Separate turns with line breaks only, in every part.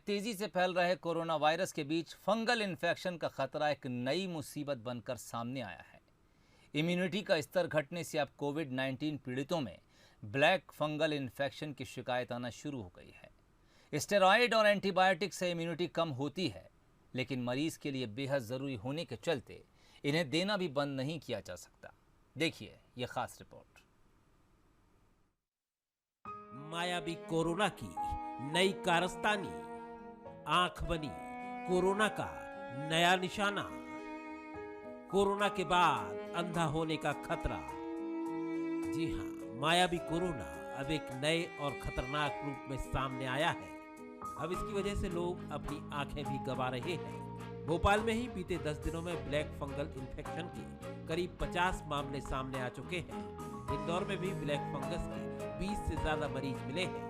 तेजी से फैल रहे कोरोना वायरस के बीच फंगल इन्फेक्शन का खतरा एक नई मुसीबत बनकर सामने आया है। इम्यूनिटी का स्तर घटने से अब कोविड-19 पीड़ितों में ब्लैक फंगल इन्फेक्शन की शिकायत आना शुरू हो गई है। स्टेरॉयड और एंटीबायोटिक से इम्यूनिटी कम होती है, लेकिन मरीज के लिए बेहद जरूरी होने के चलते इन्हें देना भी बंद नहीं किया जा सकता। देखिए ये खास रिपोर्ट।
मायावी कोरोना की नई कारस्तानी, आंख बनी कोरोना का नया निशाना, कोरोना के बाद अंधा होने का खतरा। जी हां, मायावी कोरोना अब एक नए और खतरनाक रूप में सामने आया है। अब इसकी वजह से लोग अपनी आंखें भी गंवा रहे हैं। भोपाल में ही बीते 10 दिनों में ब्लैक फंगल इन्फेक्शन के करीब 50 मामले सामने आ चुके हैं। इंदौर में भी ब्लैक फंगस के 20 से ज्यादा मरीज मिले हैं,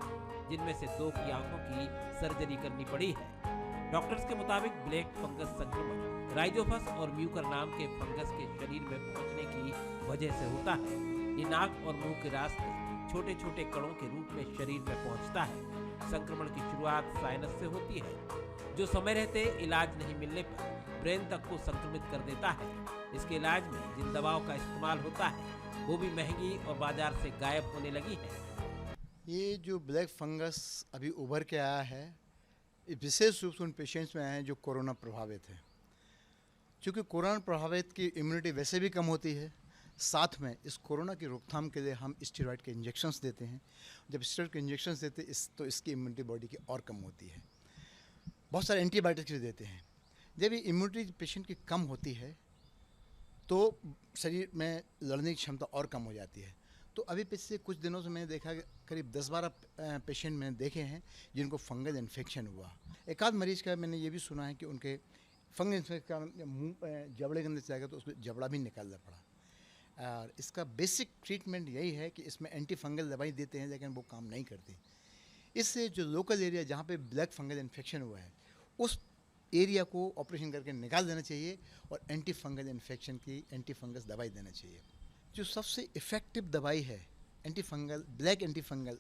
जिनमें से 2 की आंखों की सर्जरी करनी पड़ी है। डॉक्टर्स के मुताबिक ब्लैक फंगस संक्रमण राइजोफस और म्यूकर नाम के फंगस के शरीर में पहुंचने की वजह से होता है। ये नाक और मुंह के रास्ते छोटे छोटे कणों के रूप में शरीर में पहुंचता है। संक्रमण की शुरुआत साइनस से होती है, जो समय रहते इलाज नहीं मिलने पर ब्रेन तक को संक्रमित कर देता है। इसके इलाज में जिन दवाओं का इस्तेमाल होता है वो भी महंगी और बाजार से गायब होने लगी है।
ये जो ब्लैक फंगस अभी उभर के आया है, विशेष रूप से उन पेशेंट्स में आए हैं जो कोरोना प्रभावित हैं। क्योंकि कोरोना प्रभावित की इम्यूनिटी वैसे भी कम होती है, साथ में इस कोरोना की रोकथाम के लिए हम स्टेरॉयड के इंजेक्शंस देते हैं। जब स्टेरॉयड के इंजेक्शंस देते हैं तो इसकी इम्यूनिटी बॉडी की और कम होती है। बहुत सारे एंटीबायोटिक्स भी देते हैं। जब ये इम्यूनिटी पेशेंट की कम होती है तो शरीर में लड़ने की क्षमता और कम हो जाती है। तो अभी पिछले कुछ दिनों से मैंने देखा कि करीब 10-12 पेशेंट मैंने देखे हैं जिनको फंगल इन्फेक्शन हुआ। एक आध मरीज का मैंने ये भी सुना है कि उनके फंगल इन्फेक्शन का मुँह जबड़े के अंदर जाएगा तो उसको जबड़ा भी निकालना पड़ा। और इसका बेसिक ट्रीटमेंट यही है कि इसमें एंटी फंगल दवाई देते हैं, लेकिन वो काम नहीं करती। इससे जो लोकल एरिया जहाँ पे ब्लैक फंगल इन्फेक्शन हुआ है उस एरिया को ऑपरेशन करके निकाल देना चाहिए और एंटी फंगल इन्फेक्शन की एंटी फंगस दवाई देना चाहिए। जो सबसे इफ़ेक्टिव दवाई है anti fungal, black anti fungal,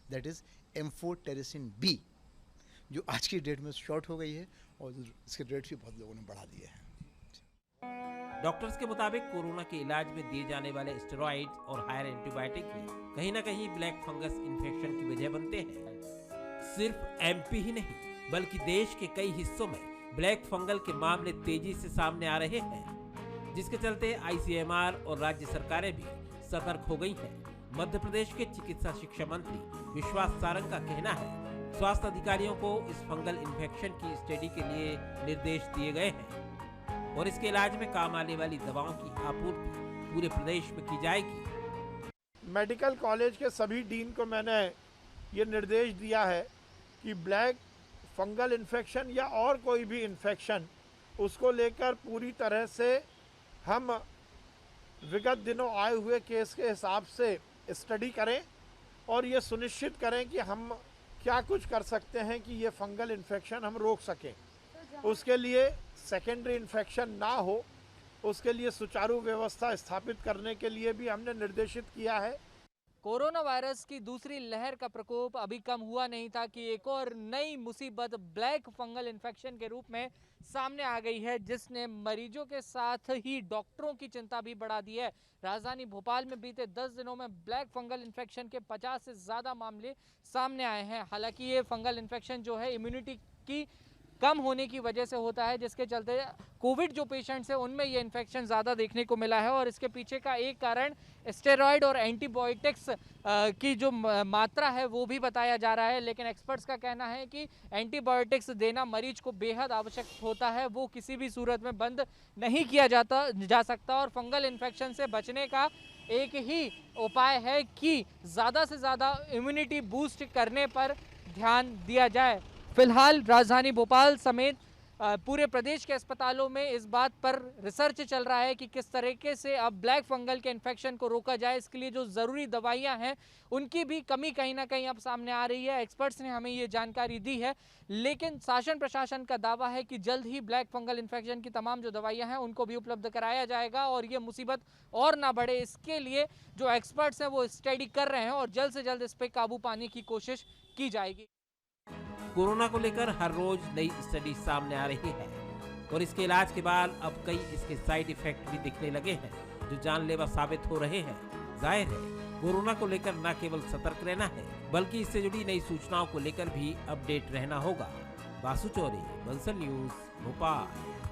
that is amphotericin B, जो आज की डेट में शॉर्ट हो गई है और इसके रेट भी बहुत लोगों ने बढ़ा दिए हैं।
डॉक्टर्स के मुताबिक कोरोना के इलाज में दिए जाने वाले स्टेरॉइड और हायर एंटीबायोटिक भी कहीं ना कहीं ब्लैक फंगस इन्फेक्शन की वजह बनते हैं। सिर्फ एमपी ही नहीं बल्कि देश के कई हिस्सों में ब्लैक फंगल के मामले तेजी से सामने आ रहे हैं, जिसके चलते आईसीएमआर और राज्य सरकारें भी सतर्क हो गई हैं। मध्य प्रदेश के चिकित्सा शिक्षा मंत्री विश्वास सारंग का कहना है, स्वास्थ्य अधिकारियों को इस फंगल इन्फेक्शन की स्टडी के लिए निर्देश दिए गए हैं और इसके इलाज में काम आने वाली दवाओं की आपूर्ति पूरे प्रदेश में की जाएगी।
मेडिकल कॉलेज के सभी डीन को मैंने ये निर्देश दिया है कि ब्लैक फंगल इन्फेक्शन या और कोई भी इन्फेक्शन, उसको लेकर पूरी तरह से हम विगत दिनों आए हुए केस के हिसाब से स्टडी करें और ये सुनिश्चित करें कि हम क्या कुछ कर सकते हैं कि ये फंगल इन्फेक्शन हम रोक सकें। उसके लिए सेकेंडरी इन्फेक्शन ना हो, उसके लिए सुचारू व्यवस्था स्थापित करने के लिए भी हमने निर्देशित किया है।
कोरोना वायरस की दूसरी लहर का प्रकोप अभी कम हुआ नहीं था कि एक और नई मुसीबत ब्लैक फंगल इन्फेक्शन के रूप में सामने आ गई है, जिसने मरीजों के साथ ही डॉक्टरों की चिंता भी बढ़ा दी है। राजधानी भोपाल में बीते 10 दिनों में ब्लैक फंगल इन्फेक्शन के 50 से ज़्यादा मामले सामने आए हैं। हालांकि ये फंगल इन्फेक्शन जो है इम्यूनिटी की कम होने की वजह से होता है, जिसके चलते कोविड जो पेशेंट्स हैं उनमें ये इन्फेक्शन ज़्यादा देखने को मिला है। और इसके पीछे का एक कारण स्टेरॉयड और एंटीबायोटिक्स की जो मात्रा है वो भी बताया जा रहा है। लेकिन एक्सपर्ट्स का कहना है कि एंटीबायोटिक्स देना मरीज को बेहद आवश्यक होता है, वो किसी भी सूरत में बंद नहीं किया जा सकता। और फंगल इन्फेक्शन से बचने का एक ही उपाय है कि ज़्यादा से ज़्यादा इम्यूनिटी बूस्ट करने पर ध्यान दिया जाए। फिलहाल राजधानी भोपाल समेत पूरे प्रदेश के अस्पतालों में इस बात पर रिसर्च चल रहा है कि किस तरीके से अब ब्लैक फंगल के इन्फेक्शन को रोका जाए। इसके लिए जो ज़रूरी दवाइयां हैं उनकी भी कमी कहीं ना कहीं अब सामने आ रही है। एक्सपर्ट्स ने हमें ये जानकारी दी है, लेकिन शासन प्रशासन का दावा है कि जल्द ही ब्लैक फंगल इन्फेक्शन की तमाम जो दवाइयां हैं उनको भी उपलब्ध कराया जाएगा और ये मुसीबत और ना बढ़े, इसके लिए जो एक्सपर्ट्स हैं वो स्टडी कर रहे हैं और जल्द से जल्द इस पर काबू पाने की कोशिश की जाएगी।
कोरोना को लेकर हर रोज नई स्टडी सामने आ रही है और इसके इलाज के बाद अब कई इसके साइड इफेक्ट भी दिखने लगे हैं जो जानलेवा साबित हो रहे हैं। जाहिर है कोरोना को लेकर न केवल सतर्क रहना है बल्कि इससे जुड़ी नई सूचनाओं को लेकर भी अपडेट रहना होगा। बासु चौरे, बंसल न्यूज, भोपाल।